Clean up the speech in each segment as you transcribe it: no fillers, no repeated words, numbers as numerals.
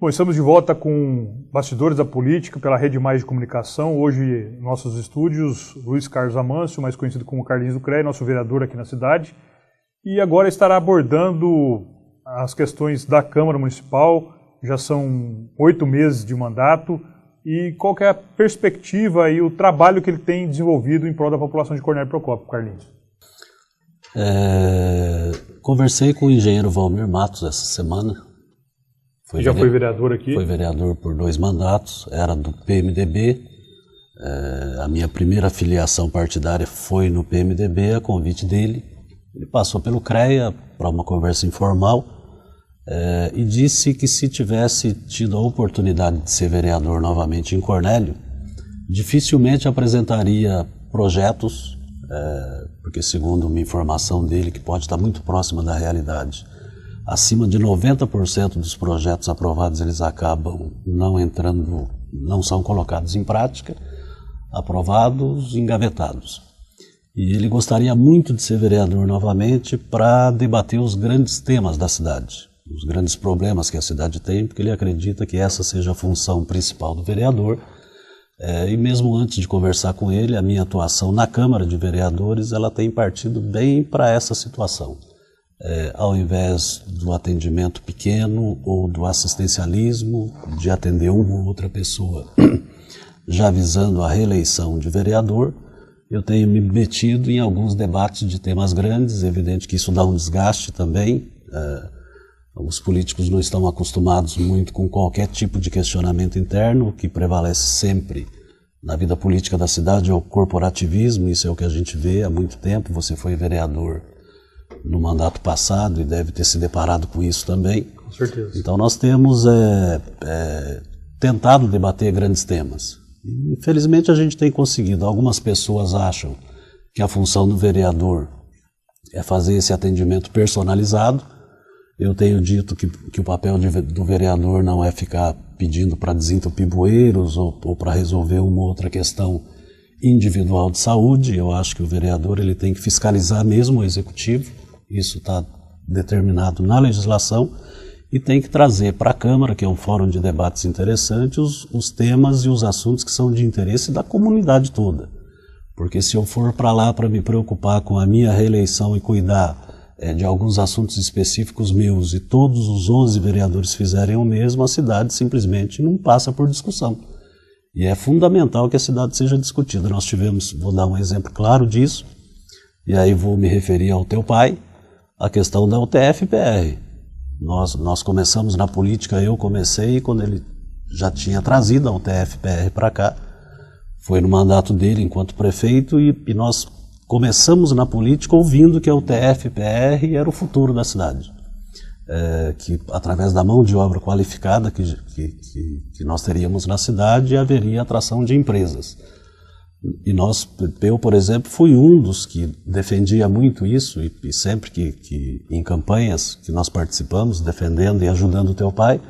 Bom, estamos de volta com Bastidores da Política pela Rede Mais de Comunicação. Hoje, em nossos estúdios, Luiz Carlos Amâncio, mais conhecido como Carlinhos do CREA, nosso vereador aqui na cidade. E agora estará abordando as questões da Câmara Municipal. Já são 8 meses de mandato. E qual que é a perspectiva e o trabalho que ele tem desenvolvido em prol da população de Cornélio Procópio, Carlinhos? Conversei com o engenheiro Valmir Matos essa semana. Foi vereador aqui? Foi vereador por 2 mandatos, era do PMDB. A minha primeira filiação partidária foi no PMDB, a convite dele. Ele passou pelo CREA para uma conversa informal e disse que se tivesse tido a oportunidade de ser vereador novamente em Cornélio, dificilmente apresentaria projetos, porque segundo uma informação dele, que pode estar muito próxima da realidade, acima de 90% dos projetos aprovados eles acabam não são colocados em prática, aprovados, engavetados. E ele gostaria muito de ser vereador novamente para debater os grandes temas da cidade, os grandes problemas que a cidade tem, porque ele acredita que essa seja a função principal do vereador. E mesmo antes de conversar com ele, a minha atuação na Câmara de Vereadores ela tem partido bem para essa situação. Ao invés do atendimento pequeno ou do assistencialismo, de atender uma ou outra pessoa já visando a reeleição de vereador, eu tenho me metido em alguns debates de temas grandes. É evidente que isso dá um desgaste também. Os políticos não estão acostumados muito com qualquer tipo de questionamento interno. O que prevalece sempre na vida política da cidade é o corporativismo. Isso é o que a gente vê há muito tempo. Você foi vereador no mandato passado e deve ter se deparado com isso também. Com certeza. Então nós temos tentado debater grandes temas. E, infelizmente a gente tem conseguido. Algumas pessoas acham que a função do vereador é fazer esse atendimento personalizado. Eu tenho dito que o papel do vereador não é ficar pedindo para desentupir bueiros ou para resolver uma outra questão individual de saúde. Eu acho que o vereador ele tem que fiscalizar mesmo o executivo, isso está determinado na legislação, e tem que trazer para a Câmara, que é um fórum de debates interessantes, os temas e os assuntos que são de interesse da comunidade toda. Porque se eu for para lá para me preocupar com a minha reeleição e cuidar de alguns assuntos específicos meus e todos os 11 vereadores fizerem o mesmo, a cidade simplesmente não passa por discussão. E é fundamental que a cidade seja discutida. Nós tivemos, vou dar um exemplo claro disso, e aí vou me referir ao teu pai, a questão da UTF-PR. Nós começamos na política, eu comecei quando ele já tinha trazido a UTF-PR para cá, foi no mandato dele enquanto prefeito, e nós começamos na política ouvindo que a UTF-PR era o futuro da cidade. Que através da mão de obra qualificada que nós teríamos na cidade, haveria atração de empresas. E eu, por exemplo, fui um dos que defendia muito isso, e sempre que em campanhas que nós participamos, defendendo e ajudando o teu pai,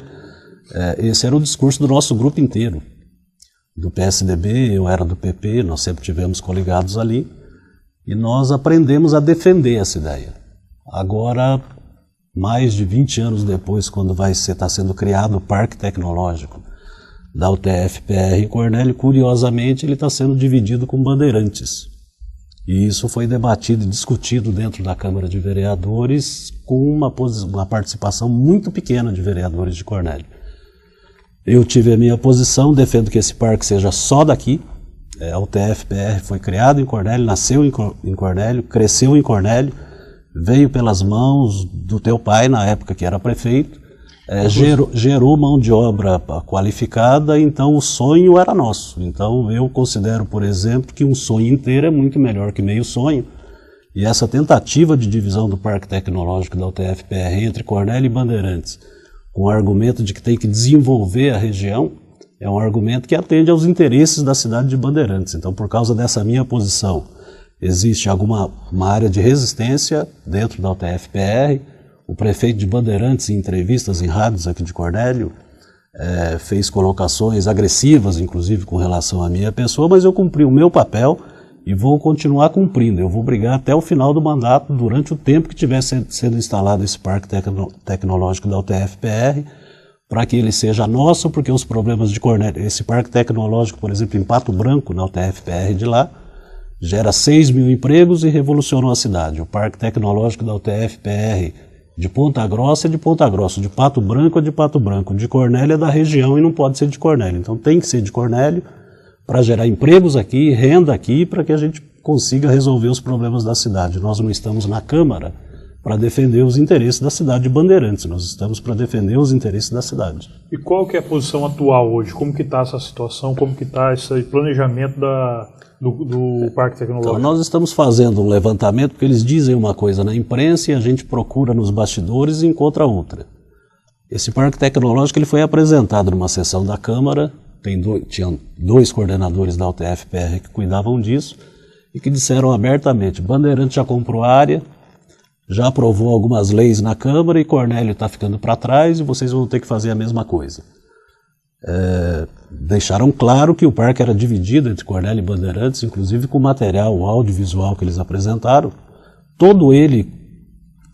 esse era o discurso do nosso grupo inteiro. Do PSDB, eu era do PP, nós sempre tivemos coligados ali, e nós aprendemos a defender essa ideia. Agora, mais de 20 anos depois, quando está sendo criado o Parque Tecnológico da UTF-PR em Cornélio, curiosamente ele está sendo dividido com Bandeirantes. E isso foi debatido e discutido dentro da Câmara de Vereadores com uma participação muito pequena de vereadores de Cornélio. Eu tive a minha posição, defendo que esse parque seja só daqui. A UTF-PR foi criado em Cornélio, nasceu em Cornélio, cresceu em Cornélio, veio pelas mãos do teu pai, na época que era prefeito, gerou mão de obra qualificada, então o sonho era nosso. Então eu considero, por exemplo, que um sonho inteiro é muito melhor que meio sonho, e essa tentativa de divisão do Parque Tecnológico da UTF-PR entre Cornélio e Bandeirantes, com o argumento de que tem que desenvolver a região, é um argumento que atende aos interesses da cidade de Bandeirantes. Então, por causa dessa minha posição, existe uma área de resistência dentro da UTF-PR. O prefeito de Bandeirantes, em entrevistas em rádios aqui de Cornélio, fez colocações agressivas, inclusive com relação à minha pessoa, mas eu cumpri o meu papel e vou continuar cumprindo. Eu vou brigar até o final do mandato, durante o tempo que estiver sendo instalado esse parque tecnológico da UTF-PR, para que ele seja nosso, porque os problemas de Cornélio, esse parque tecnológico, por exemplo, em Pato Branco, na UTF-PR de lá, gera 6 mil empregos e revolucionou a cidade. O parque tecnológico da UTF-PR de Ponta Grossa é de Ponta Grossa, de Pato Branco é de Pato Branco, de Cornélio é da região e não pode ser de Cornélio. Então tem que ser de Cornélio para gerar empregos aqui, renda aqui, para que a gente consiga resolver os problemas da cidade. Nós não estamos na Câmara para defender os interesses da cidade de Bandeirantes, nós estamos para defender os interesses da cidade. E qual que é a posição atual hoje? Como que está essa situação? Como que está esse planejamento do Parque Tecnológico? Então, nós estamos fazendo um levantamento, porque eles dizem uma coisa na imprensa e a gente procura nos bastidores e encontra outra. Esse Parque Tecnológico ele foi apresentado numa sessão da Câmara, tinham 2 coordenadores da UTF-PR que cuidavam disso e que disseram abertamente: Bandeirantes já comprou a área, já aprovou algumas leis na Câmara e Cornélio está ficando para trás e vocês vão ter que fazer a mesma coisa. Deixaram claro que o parque era dividido entre Cornélio e Bandeirantes, inclusive com o material audiovisual que eles apresentaram, todo ele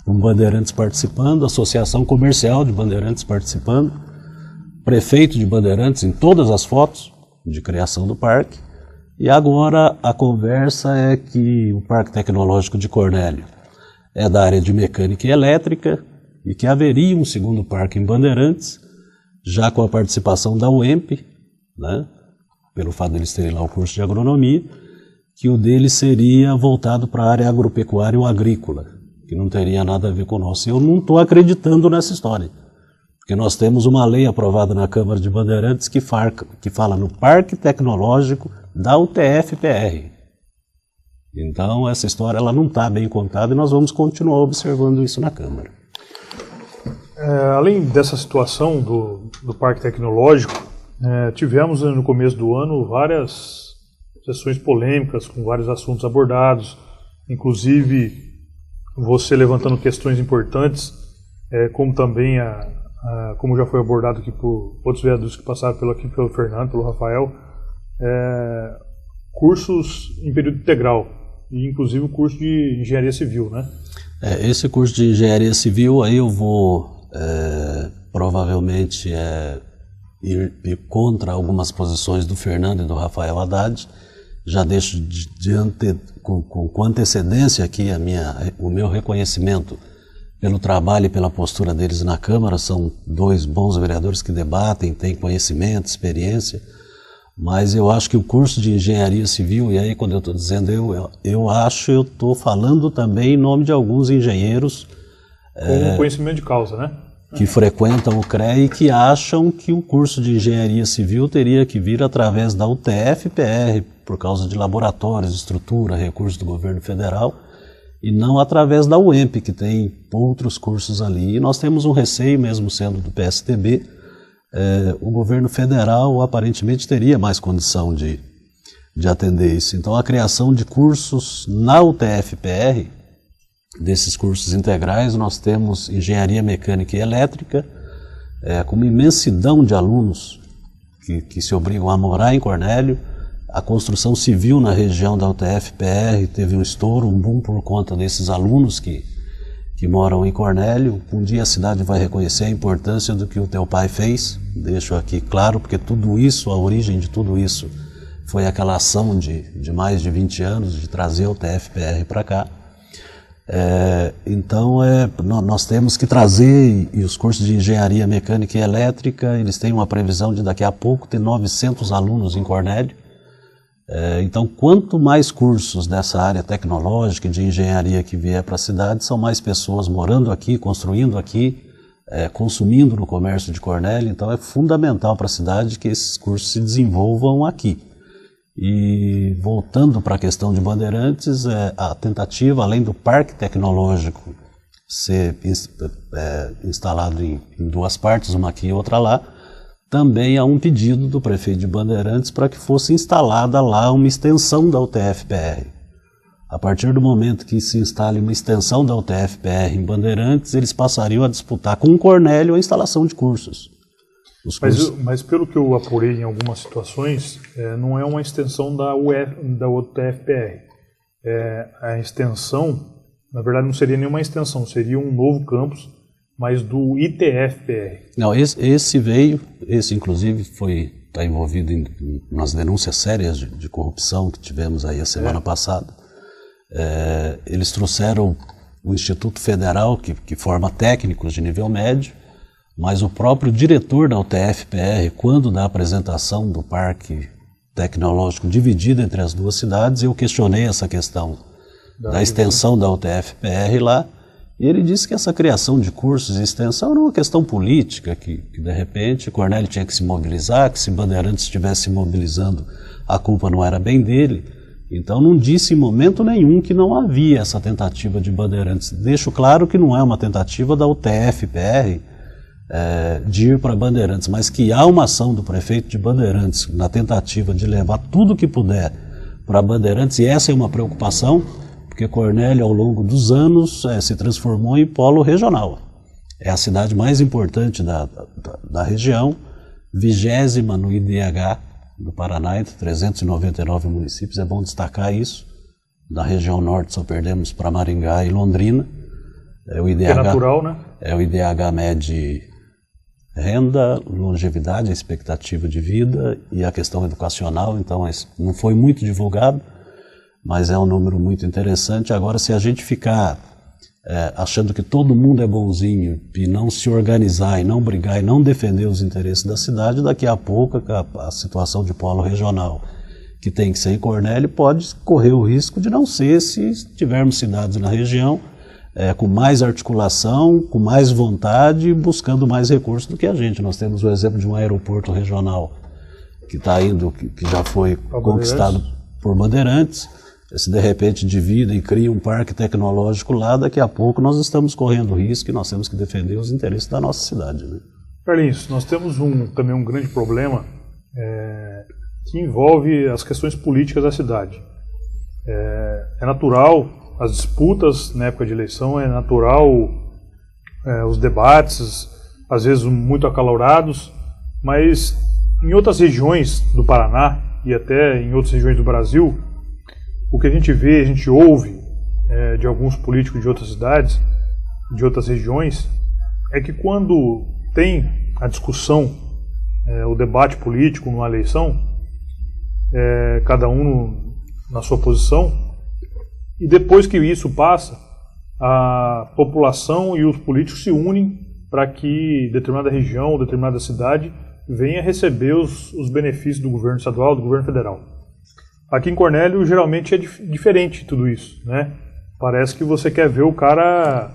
com Bandeirantes participando, Associação Comercial de Bandeirantes participando, prefeito de Bandeirantes em todas as fotos de criação do parque. E agora a conversa é que o Parque Tecnológico de Cornélio é da área de mecânica e elétrica e que haveria um segundo parque em Bandeirantes, já com a participação da UEMP, né, pelo fato de eles terem lá o curso de agronomia, que o deles seria voltado para a área agropecuária ou agrícola, que não teria nada a ver com o nosso. Eu não estou acreditando nessa história, porque nós temos uma lei aprovada na Câmara de Bandeirantes que fala no Parque Tecnológico da UTF-PR. Então essa história ela não está bem contada e nós vamos continuar observando isso na Câmara. Além dessa situação do Parque Tecnológico, tivemos no começo do ano várias sessões polêmicas com vários assuntos abordados, inclusive você levantando questões importantes, como também como já foi abordado aqui por outros vereadores que passaram pelo Fernando, pelo Rafael, cursos em período integral, e inclusive o curso de engenharia civil, né? Esse curso de engenharia civil, aí eu vou provavelmente ir contra algumas posições do Fernando e do Rafael Haddad. Já deixo com antecedência aqui o meu reconhecimento pelo trabalho e pela postura deles na Câmara. São 2 bons vereadores que debatem, têm conhecimento, experiência, mas eu acho que o curso de engenharia civil, e aí quando eu estou dizendo eu estou falando também em nome de alguns engenheiros com conhecimento de causa, né? Que frequentam o CREA e que acham que o curso de engenharia civil teria que vir através da UTF-PR, por causa de laboratórios, estrutura, recursos do governo federal, e não através da UEMP, que tem outros cursos ali. E nós temos um receio, mesmo sendo do PSDB, o governo federal aparentemente teria mais condição de atender isso. Então a criação de cursos na UTF-PR, desses cursos integrais, nós temos engenharia mecânica e elétrica, com uma imensidão de alunos que se obrigam a morar em Cornélio. A construção civil na região da UTF-PR teve um estouro, um boom por conta desses alunos que moram em Cornélio. Um dia a cidade vai reconhecer a importância do que o teu pai fez, deixo aqui claro, porque tudo isso, a origem de tudo isso, foi aquela ação de mais de 20 anos de trazer o UTF-PR para cá. Então nós temos que trazer, e os cursos de engenharia mecânica e elétrica, eles têm uma previsão de daqui a pouco ter 900 alunos em Cornélio. Então quanto mais cursos dessa área tecnológica e de engenharia que vier para a cidade, são mais pessoas morando aqui, construindo aqui, consumindo no comércio de Cornélio. Então é fundamental para a cidade que esses cursos se desenvolvam aqui. E voltando para a questão de Bandeirantes, a tentativa, além do parque tecnológico ser instalado em 2 partes, uma aqui e outra lá, também há um pedido do prefeito de Bandeirantes para que fosse instalada lá uma extensão da UTF-PR. A partir do momento que se instale uma extensão da UTF-PR em Bandeirantes, eles passariam a disputar com o Cornélio a instalação de cursos. Mas pelo que eu apurei em algumas situações, não é uma extensão da UTF-PR. A extensão, na verdade, não seria nenhuma extensão, seria um novo campus, mas do ITF-PR. Não, esse inclusive está envolvido em umas denúncias sérias de corrupção que tivemos aí a semana passada. Eles trouxeram o Instituto Federal, que forma técnicos de nível médio, mas o próprio diretor da UTF-PR, quando da apresentação do parque tecnológico dividido entre as duas cidades, eu questionei essa questão da extensão da UTF-PR lá, e ele disse que essa criação de cursos e extensão era uma questão política, que de repente Cornélio tinha que se mobilizar, que se Bandeirantes estivesse se mobilizando, a culpa não era bem dele. Então não disse em momento nenhum que não havia essa tentativa de Bandeirantes. Deixo claro que não é uma tentativa da UTF-PR de ir para Bandeirantes, mas que há uma ação do prefeito de Bandeirantes na tentativa de levar tudo que puder para Bandeirantes, e essa é uma preocupação, porque Cornélio, ao longo dos anos, se transformou em polo regional. É a cidade mais importante da região, 20ª no IDH do Paraná, entre 399 municípios. É bom destacar isso. Da região norte só perdemos para Maringá e Londrina. O IDH, é natural, né? O IDH mede renda, longevidade, a expectativa de vida e a questão educacional, então não foi muito divulgado, mas é um número muito interessante. Agora, se a gente ficar achando que todo mundo é bonzinho e não se organizar e não brigar e não defender os interesses da cidade, daqui a pouco a situação de polo regional, que tem que ser em Cornélio, pode correr o risco de não ser se tivermos cidades na região com mais articulação, com mais vontade, buscando mais recursos do que a gente. Nós temos o exemplo de um aeroporto regional que está indo, que já foi conquistado por Bandeirantes. Se de repente dividem e criam um parque tecnológico lá, daqui a pouco nós estamos correndo risco e nós temos que defender os interesses da nossa cidade, né? Carlinhos, nós temos também um grande problema que envolve as questões políticas da cidade. É natural as disputas na época de eleição, é natural os debates, às vezes muito acalorados, mas em outras regiões do Paraná e até em outras regiões do Brasil, o que a gente vê, a gente ouve de alguns políticos de outras cidades, de outras regiões, é que quando tem a discussão, o debate político numa eleição, cada um na sua posição, e depois que isso passa, a população e os políticos se unem para que determinada região, determinada cidade venha receber os benefícios do governo estadual, do governo federal. Aqui em Cornélio, geralmente é diferente tudo isso, né? Parece que você quer ver o cara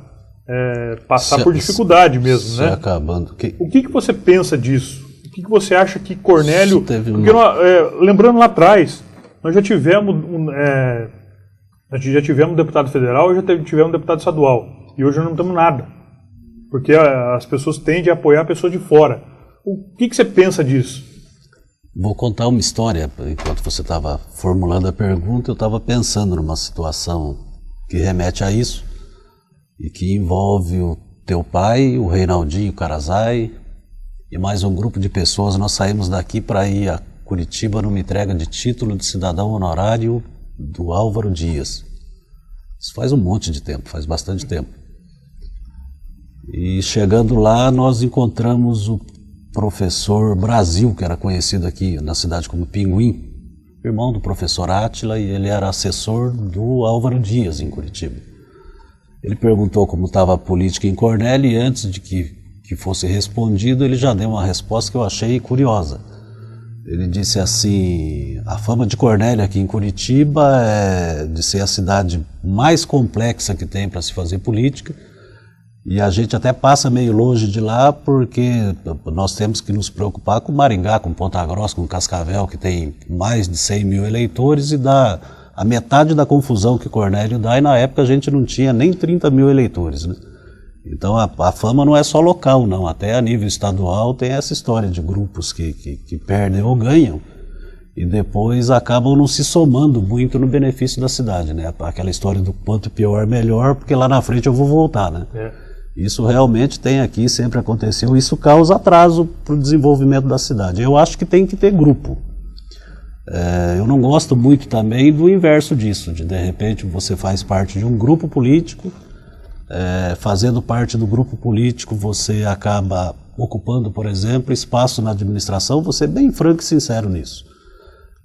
passar por dificuldade mesmo, né? Acabando. O que você pensa disso? O que você acha que Cornélio... Porque lembrando lá atrás, nós já tivemos um deputado federal e já tivemos um deputado estadual. E hoje não temos nada. Porque as pessoas tendem a apoiar a pessoa de fora. O que você pensa disso? Vou contar uma história. Enquanto você estava formulando a pergunta, eu estava pensando numa situação que remete a isso e que envolve o teu pai, o Reinaldinho Carazai e mais um grupo de pessoas. Nós saímos daqui para ir a Curitiba numa entrega de título de cidadão honorário do Álvaro Dias. Isso faz um monte de tempo, faz bastante tempo. E chegando lá, nós encontramos o professor Brasil, que era conhecido aqui na cidade como Pinguim, irmão do professor Átila, e ele era assessor do Álvaro Dias em Curitiba. Ele perguntou como estava a política em Cornélio, e antes de que fosse respondido, ele já deu uma resposta que eu achei curiosa. Ele disse assim: a fama de Cornélio aqui em Curitiba é de ser a cidade mais complexa que tem para se fazer política, e a gente até passa meio longe de lá porque nós temos que nos preocupar com Maringá, com Ponta Grossa, com Cascavel, que tem mais de 100 mil eleitores e dá a metade da confusão que Cornélio dá, e na época a gente não tinha nem 30 mil eleitores, né? Então a fama não é só local, não. Até a nível estadual tem essa história de grupos que perdem ou ganham e depois acabam não se somando muito no benefício da cidade, né? Aquela história do quanto pior melhor, porque lá na frente eu vou voltar, né? Isso realmente tem aqui, sempre aconteceu. Isso causa atraso para o desenvolvimento da cidade. Eu acho que tem que ter grupo. Eu não gosto muito também do inverso disso, de repente você faz parte de um grupo político Fazendo parte do grupo político, você acaba ocupando, por exemplo, espaço na administração. Vou ser bem franco e sincero nisso.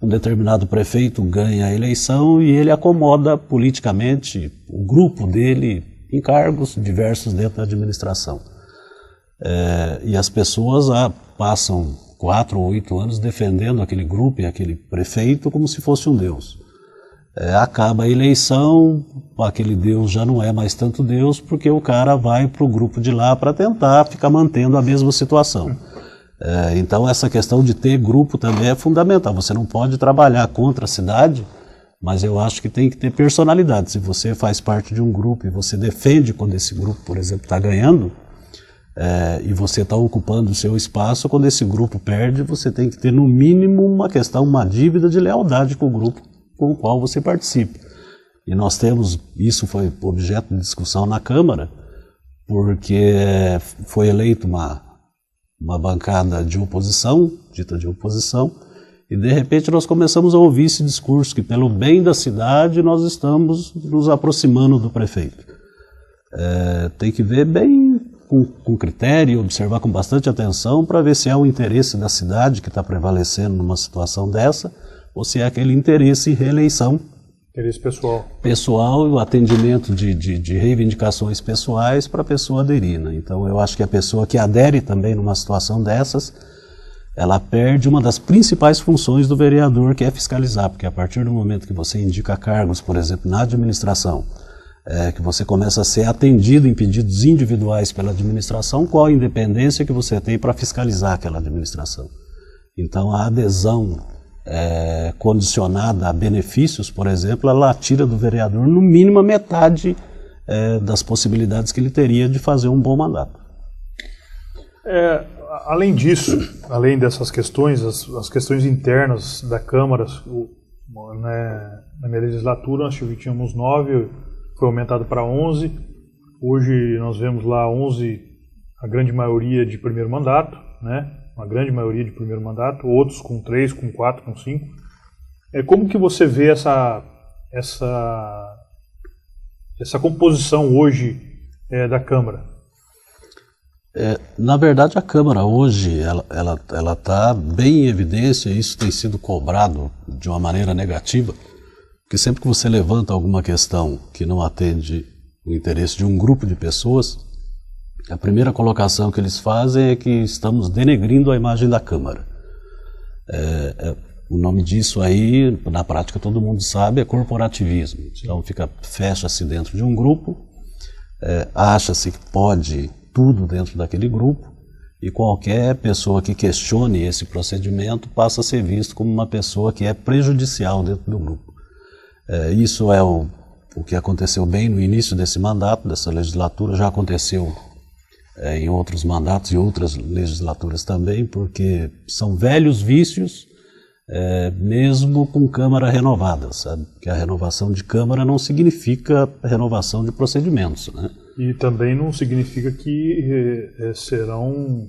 Um determinado prefeito ganha a eleição e ele acomoda politicamente o grupo dele em cargos diversos dentro da administração. E as pessoas passam 4 ou 8 anos defendendo aquele grupo e aquele prefeito como se fosse um deus. Acaba a eleição, aquele Deus já não é mais tanto Deus, porque o cara vai para o grupo de lá para tentar ficar mantendo a mesma situação. Então essa questão de ter grupo também é fundamental. Você não pode trabalhar contra a cidade, mas eu acho que tem que ter personalidade. Se você faz parte de um grupo e você defende quando esse grupo, por exemplo, está ganhando, e você está ocupando o seu espaço, quando esse grupo perde, você tem que ter no mínimo uma dívida de lealdade com o grupo com o qual você participa. E nós temos, isso foi objeto de discussão na Câmara, porque foi eleita uma bancada de oposição, dita de oposição, e de repente nós começamos a ouvir esse discurso que pelo bem da cidade nós estamos nos aproximando do prefeito. Tem que ver bem com critério, observar com bastante atenção para ver se é o interesse da cidade que está prevalecendo numa situação dessa, ou se é aquele interesse em reeleição. Interesse pessoal. Pessoal e o atendimento de reivindicações pessoais para a pessoa aderir, né? Então eu acho que a pessoa que adere também numa situação dessas, ela perde uma das principais funções do vereador, que é fiscalizar, porque a partir do momento que você indica cargos, por exemplo, na administração, que você começa a ser atendido em pedidos individuais pela administração, qual a independência que você tem para fiscalizar aquela administração. Então a adesão condicionada a benefícios, por exemplo, ela tira do vereador no mínimo a metade das possibilidades que ele teria de fazer um bom mandato. Além disso, além dessas questões, as questões internas da Câmara, na minha legislatura nós tínhamos 9, foi aumentado para 11, hoje nós vemos lá 11, a grande maioria de primeiro mandato, né? Uma grande maioria de primeiro mandato, outros com 3, com 4, com 5. Como que você vê essa composição hoje da Câmara? Na verdade, a Câmara hoje ela está bem em evidência, e isso tem sido cobrado de uma maneira negativa, porque sempre que você levanta alguma questão que não atende o interesse de um grupo de pessoas, a primeira colocação que eles fazem é que estamos denegrindo a imagem da Câmara. O nome disso aí, na prática todo mundo sabe, é corporativismo. Então fecha-se dentro de um grupo, acha-se que pode tudo dentro daquele grupo, e qualquer pessoa que questione esse procedimento passa a ser visto como uma pessoa que é prejudicial dentro do grupo. Isso é o que aconteceu bem no início desse mandato, dessa legislatura, já aconteceu em outros mandatos e outras legislaturas também, porque são velhos vícios, mesmo com Câmara renovada, sabe? Que a renovação de Câmara não significa renovação de procedimentos, né? E também não significa que serão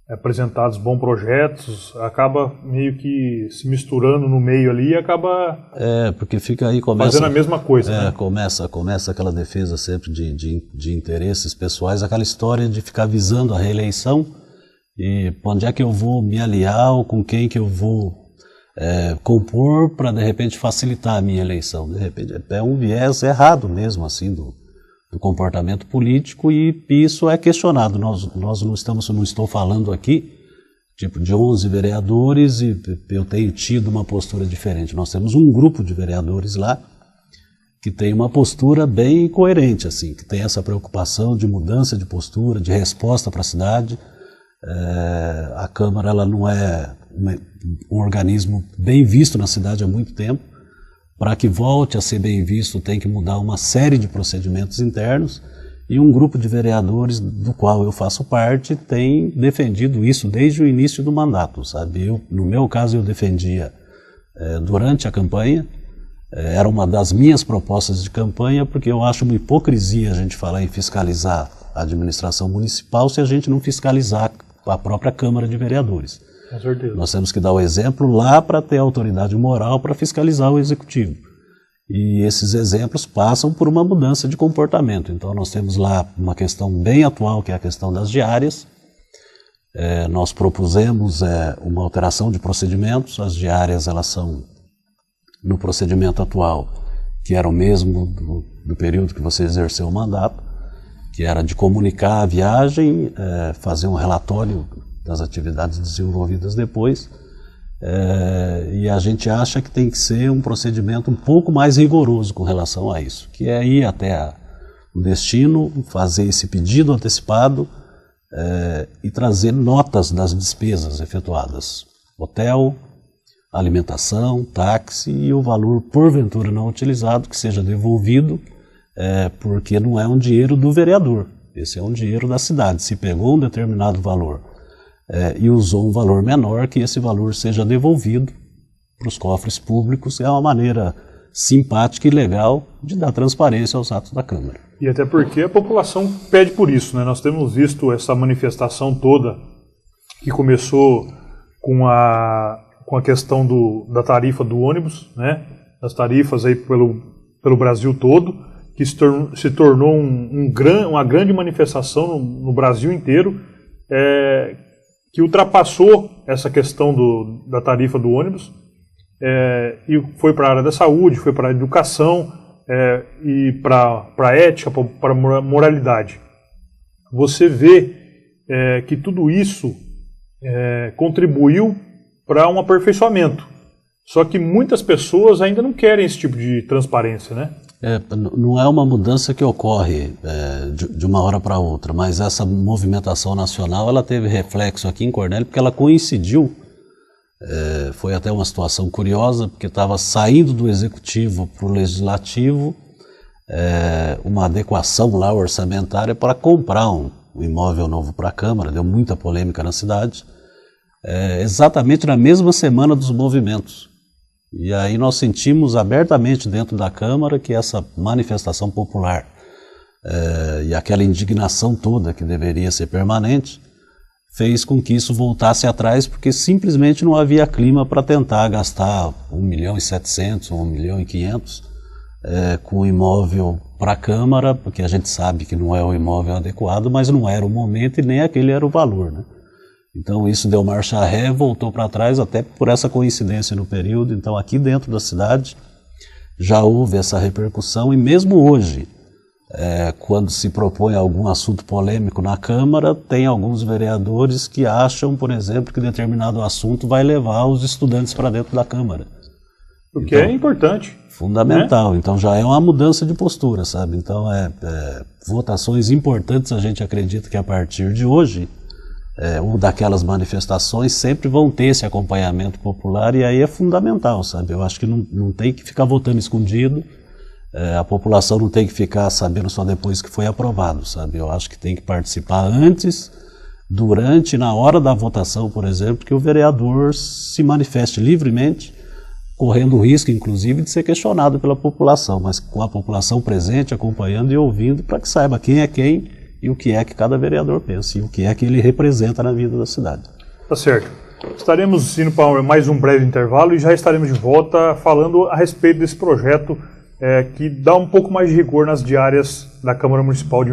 apresentados bons projetos, acaba meio que se misturando no meio ali e acaba porque fica aí, começa fazendo a mesma coisa, né? Começa aquela defesa sempre de interesses pessoais, aquela história de ficar visando a reeleição e onde é que eu vou me aliar ou com quem que eu vou compor para de repente facilitar a minha eleição. De repente é um viés errado mesmo assim do comportamento político, e isso é questionado. Nós não estou falando aqui tipo de 11 vereadores e eu tenho tido uma postura diferente. Nós temos um grupo de vereadores lá que tem uma postura bem coerente, assim, que tem essa preocupação de mudança de postura, de resposta para a cidade. A Câmara ela não é um organismo bem visto na cidade há muito tempo. Para que volte a ser bem visto, tem que mudar uma série de procedimentos internos, e um grupo de vereadores, do qual eu faço parte, tem defendido isso desde o início do mandato, sabe? No meu caso, eu defendia durante a campanha, era uma das minhas propostas de campanha, porque eu acho uma hipocrisia a gente falar em fiscalizar a administração municipal se a gente não fiscalizar a própria Câmara de Vereadores. Com certeza. Nós temos que dar o exemplo lá para ter autoridade moral para fiscalizar o executivo. E esses exemplos passam por uma mudança de comportamento. Então nós temos lá uma questão bem atual, que é a questão das diárias. Nós propusemos uma alteração de procedimentos. As diárias, elas são, no procedimento atual, que era o mesmo do período que você exerceu o mandato, que era de comunicar a viagem, fazer um relatório das atividades desenvolvidas depois, e a gente acha que tem que ser um procedimento um pouco mais rigoroso com relação a isso, que é ir até o destino, fazer esse pedido antecipado e trazer notas das despesas efetuadas, hotel, alimentação, táxi e o valor porventura não utilizado que seja devolvido, porque não é um dinheiro do vereador, esse é um dinheiro da cidade. Se pegou um determinado valor e usou um valor menor, que esse valor seja devolvido para os cofres públicos. É uma maneira simpática e legal de dar transparência aos atos da Câmara. E até porque a população pede por isso, né? Nós temos visto essa manifestação toda que começou com a questão da tarifa do ônibus, né? As tarifas aí pelo Brasil todo, que se tornou uma grande manifestação no Brasil inteiro, que ultrapassou essa questão da tarifa do ônibus, e foi para a área da saúde, foi para a educação, e para a ética, para a moralidade. Você vê que tudo isso contribuiu para um aperfeiçoamento. Só que muitas pessoas ainda não querem esse tipo de transparência, né? Não é uma mudança que ocorre de uma hora para outra, mas essa movimentação nacional ela teve reflexo aqui em Cornélio, porque ela coincidiu, foi até uma situação curiosa, porque estava saindo do executivo para o legislativo uma adequação lá orçamentária para comprar um imóvel novo para a Câmara, deu muita polêmica na cidade, exatamente na mesma semana dos movimentos. E aí nós sentimos abertamente dentro da Câmara que essa manifestação popular e aquela indignação toda que deveria ser permanente fez com que isso voltasse atrás, porque simplesmente não havia clima para tentar gastar 1.700.000 ou 1.500.000 com o imóvel para a Câmara, porque a gente sabe que não é o imóvel adequado, mas não era o momento e nem aquele era o valor, né? Então isso deu marcha ré, voltou para trás, até por essa coincidência no período. Então aqui dentro da cidade já houve essa repercussão, e mesmo hoje, quando se propõe algum assunto polêmico na Câmara, tem alguns vereadores que acham, por exemplo, que determinado assunto vai levar os estudantes para dentro da Câmara. O que é importante. Fundamental, né? Então já é uma mudança de postura, sabe? Então votações importantes, a gente acredita que a partir de hoje, ou daquelas manifestações, sempre vão ter esse acompanhamento popular, e aí é fundamental, sabe? Eu acho que não tem que ficar votando escondido, a população não tem que ficar sabendo só depois que foi aprovado, sabe? Eu acho que tem que participar antes, durante e na hora da votação, por exemplo, que o vereador se manifeste livremente, correndo o risco, inclusive, de ser questionado pela população, mas com a população presente, acompanhando e ouvindo, para que saiba quem é quem e o que é que cada vereador pensa, e o que é que ele representa na vida da cidade. Tá certo. Estaremos indo para mais um breve intervalo e já estaremos de volta falando a respeito desse projeto que dá um pouco mais de rigor nas diárias da Câmara Municipal de